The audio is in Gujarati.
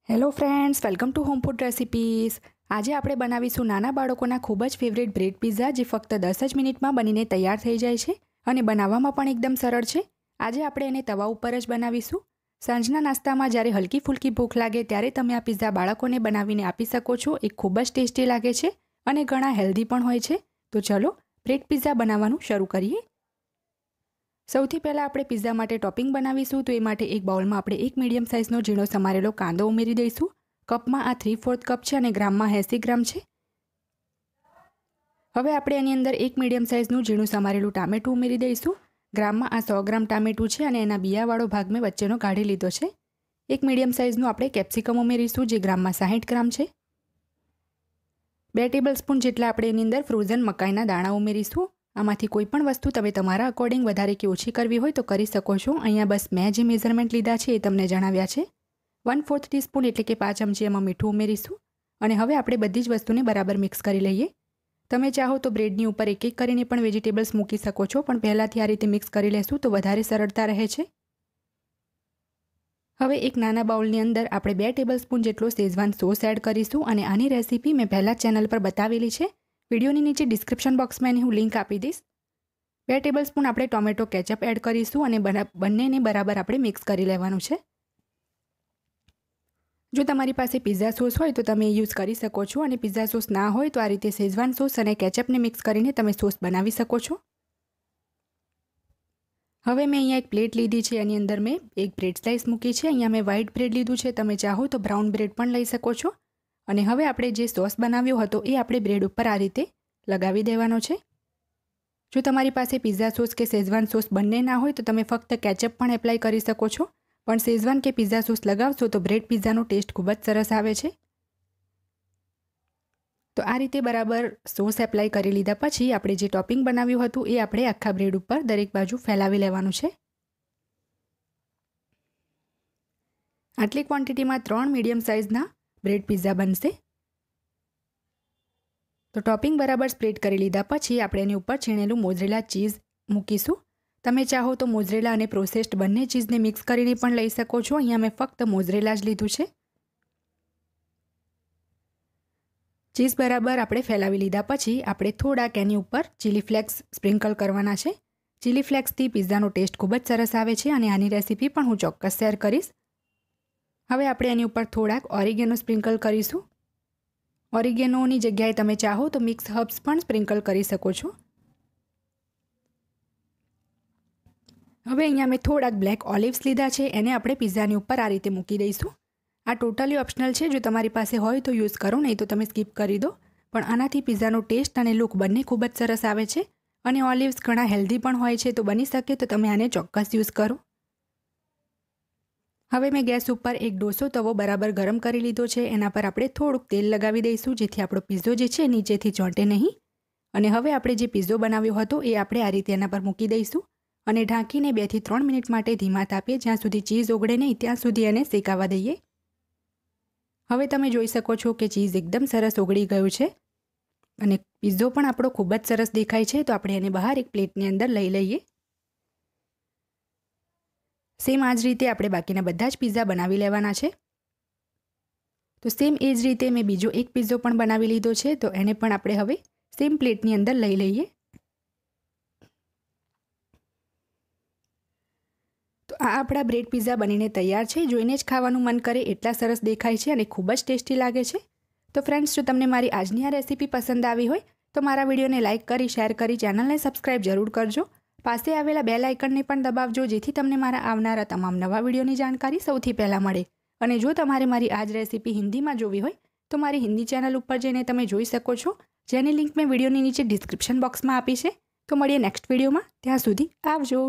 Hello friends, welcome to home food recipes. આજે આપણે બનાવીશું નાના બાળકોના ખૂબ જ ફેવરેટ બ્રેડ પિઝા, જે ફક્ત 10 જ મિનિટમાં બનીને તૈયાર થઈ જાય છે અને બનાવવામાં પણ એકદમ સરળ છે। આજે આપણે એને તવા ઉપર જ બનાવીશું। સાંજના નાસ્તામાં જ્યારે હલકી ફૂલકી ભૂખ લાગે ત્યારે તમે આ પિઝા બાળકોને બનાવીને આપી શકો છો। એ ખૂબ જ ટેસ્ટી લાગે છે અને ઘણા હેલ્ધી પણ હોય છે। તો ચલો બ્રેડ પિઝા બનાવવાનું શરૂ કરીએ। સૌથી પહેલાં આપણે પિઝા માટે ટોપિંગ બનાવીશું। તો એ માટે એક બાઉલમાં આપણે એક મીડિયમ સાઇઝનો ઝીણો સમારેલો કાંદો ઉમેરી દઈશું। કપમાં આ 3/4 કપ છે અને ગ્રામમાં 80 ગ્રામ છે। હવે આપણે એની અંદર એક મીડિયમ સાઇઝનું ઝીણું સમારેલું ટામેટું ઉમેરી દઈશું। ગ્રામમાં આ 100 ગ્રામ ટામેટું છે અને એના બિયાવાળો ભાગ મેં વચ્ચેનો કાઢી લીધો છે। એક મીડિયમ સાઇઝનું આપણે કેપ્સિકમ ઉમેરીશું, જે ગ્રામમાં 60 ગ્રામ છે। 2 ટેબલસ્પૂન જેટલા આપણે એની અંદર ફ્રોઝન મકાઈના દાણા ઉમેરીશું। આમાંથી કોઈ પણ વસ્તુ તમે તમારા અકોર્ડિંગ વધારે કે ઓછી કરવી હોય તો કરી શકો છો। અહીંયા બસ મેં જે મેઝરમેન્ટ લીધા છે એ તમને જણાવ્યા છે। 1/4 ટીસ્પૂન એટલે કે 5 ચમચી એમાં મીઠું ઉમેરીશું અને હવે આપણે બધી જ વસ્તુને બરાબર મિક્સ કરી લઈએ। તમે ચાહો તો બ્રેડની ઉપર એક એક કરીને પણ વેજીટેબલ્સ મૂકી શકો છો, પણ પહેલાંથી આ રીતે મિક્સ કરી લેશું તો વધારે સરળતા રહે છે। હવે એક નાના બાઉલની અંદર આપણે 2 ટેબલસ્પૂન જેટલો શેઝવાન સોસ એડ કરીશું અને આની રેસીપી મેં પહેલાં ચેનલ પર બતાવેલી છે। વિડીયોની નીચે ડિસ્ક્રિપ્શન બોક્સમાં એની હું લિંક આપી દઈશ। 2 ટેબલસ્પૂન આપણે ટોમેટો કેચઅપ એડ કરીશું અને બંનેને બરાબર આપણે મિક્સ કરી લેવાનું છે। જો તમારી પાસે પિઝા સોસ હોય તો તમે યુઝ કરી શકો છો અને પિઝા સોસ ના હોય તો આ રીતે શેઝવાન સોસ અને કેચઅપને મિક્સ કરીને તમે સોસ બનાવી શકો છો। હવે મેં અહીંયા એક પ્લેટ લીધી છે, એની અંદર મેં એક બ્રેડ સ્લાઇસ મૂકી છે। અહીંયા મેં વ્હાઇટ બ્રેડ લીધું છે, તમે ચાહો તો બ્રાઉન બ્રેડ પણ લઈ શકો છો। અને હવે આપણે જે સોસ બનાવ્યો હતો એ આપણે બ્રેડ ઉપર આ રીતે લગાવી દેવાનો છે। જો તમારી પાસે પિઝા સોસ કે શેઝવાન સોસ બંને ના હોય તો તમે ફક્ત કેચઅપ પણ એપ્લાય કરી શકો છો, પણ શેઝવાન કે પિઝા સોસ લગાવશો તો બ્રેડ પિઝાનો ટેસ્ટ ખૂબ જ સરસ આવે છે। તો આ રીતે બરાબર સોસ એપ્લાય કરી લીધા પછી આપણે જે ટોપિંગ બનાવ્યું હતું એ આપણે આખા બ્રેડ ઉપર દરેક બાજુ ફેલાવી લેવાનું છે। આટલી ક્વોન્ટિટીમાં 3 મીડિયમ સાઇઝના બ્રેડ પિઝા બનશે। તો ટોપિંગ બરાબર સ્પ્રેડ કરી લીધા પછી આપણે એની ઉપર છીણેલું મોઝરેલા ચીઝ મૂકીશું। તમે ચાહો તો મોઝરેલા અને પ્રોસેસ્ડ બંને ચીઝને મિક્સ કરીને પણ લઈ શકો છો। અહીંયા મેં ફક્ત મોઝરેલા જ લીધું છે। ચીઝ બરાબર આપણે ફેલાવી લીધા પછી આપણે થોડાક એની ઉપર ચીલી ફ્લેક્સ સ્પ્રિંકલ કરવાના છે। ચીલી ફ્લેક્સથી પિઝાનો ટેસ્ટ ખૂબ જ સરસ આવે છે અને આની રેસીપી પણ હું ચોક્કસ શેર કરીશ। હવે આપણે એની ઉપર થોડાક ઓરિગેનો સ્પ્રિંકલ કરીશું। ઓરિગેનોની જગ્યાએ તમે ચાહો તો મિક્સ હર્બ્સ પણ સ્પ્રિંકલ કરી શકો છો। હવે અહીંયા મેં થોડાક બ્લેક ઓલિવ્સ લીધા છે, એને આપણે પિઝાની ઉપર આ રીતે મૂકી દઈશું। આ ટોટલી ઓપ્શનલ છે, જો તમારી પાસે હોય તો યુઝ કરો, નહીં તો તમે સ્કીપ કરી દો, પણ આનાથી પિઝાનો ટેસ્ટ અને લુક બંને ખૂબ જ સરસ આવે છે અને ઓલિવ્સ ઘણા હેલ્ધી પણ હોય છે, તો બની શકે તો તમે આને ચોક્કસ યુઝ કરો। હવે મેં ગેસ ઉપર એક ડોસો તવો બરાબર ગરમ કરી લીધો છે, એના પર આપણે થોડુંક તેલ લગાવી દઈશું જેથી આપણો પિઝ્ઝો જે છે નીચેથી ચોંટે નહીં। અને હવે આપણે જે પિઝ્ઝો બનાવ્યો હતો એ આપણે આ રીતે એના પર મૂકી દઈશું અને ઢાંકીને 2 થી 3 મિનિટ માટે ધીમા તાપે જ્યાં સુધી ચીઝ ઓગળે નહીં ત્યાં સુધી એને શેકાવા દઈએ। હવે તમે જોઈ શકો છો કે ચીઝ એકદમ સરસ ઓગળી ગયું છે અને પિઝ્ઝો પણ આપણો ખૂબ જ સરસ દેખાય છે। તો આપણે એને બહાર એક પ્લેટની અંદર લઈ લઈએ। સેમ આ જ રીતે આપણે બાકીના બધા જ પિઝા બનાવી લેવાના છે। તો સેમ એ જ રીતે મેં બીજો એક પિઝ્ઝો પણ બનાવી લીધો છે, તો એને પણ આપણે હવે સેમ પ્લેટની અંદર લઈ લઈએ। તો આ આપણા બ્રેડ પિઝા બનીને તૈયાર છે। જોઈને જ ખાવાનું મન કરે એટલા સરસ દેખાય છે અને ખૂબ જ ટેસ્ટી લાગે છે। તો ફ્રેન્ડ્સ, જો તમને મારી આજની આ રેસીપી પસંદ આવી હોય તો મારા વિડીયોને લાઇક કરી, શેર કરી, ચેનલને સબસ્ક્રાઇબ જરૂર કરજો। પાસે આવેલા બેલ આઇકનને પણ દબાવજો જેથી તમને મારા આવનારા તમામ નવા વિડીયોની જાણકારી સૌથી પહેલાં મળે। અને જો તમારે મારી આ જ રેસીપી હિન્દીમાં જોવી હોય તો મારી હિન્દી ચેનલ ઉપર જઈને તમે જોઈ શકો છો, જેની લિંક મેં વિડીયોની નીચે ડિસ્ક્રિપ્શન બોક્સમાં આપી છે। તો મળીએ નેક્સ્ટ વિડીયોમાં, ત્યાં સુધી આવજો।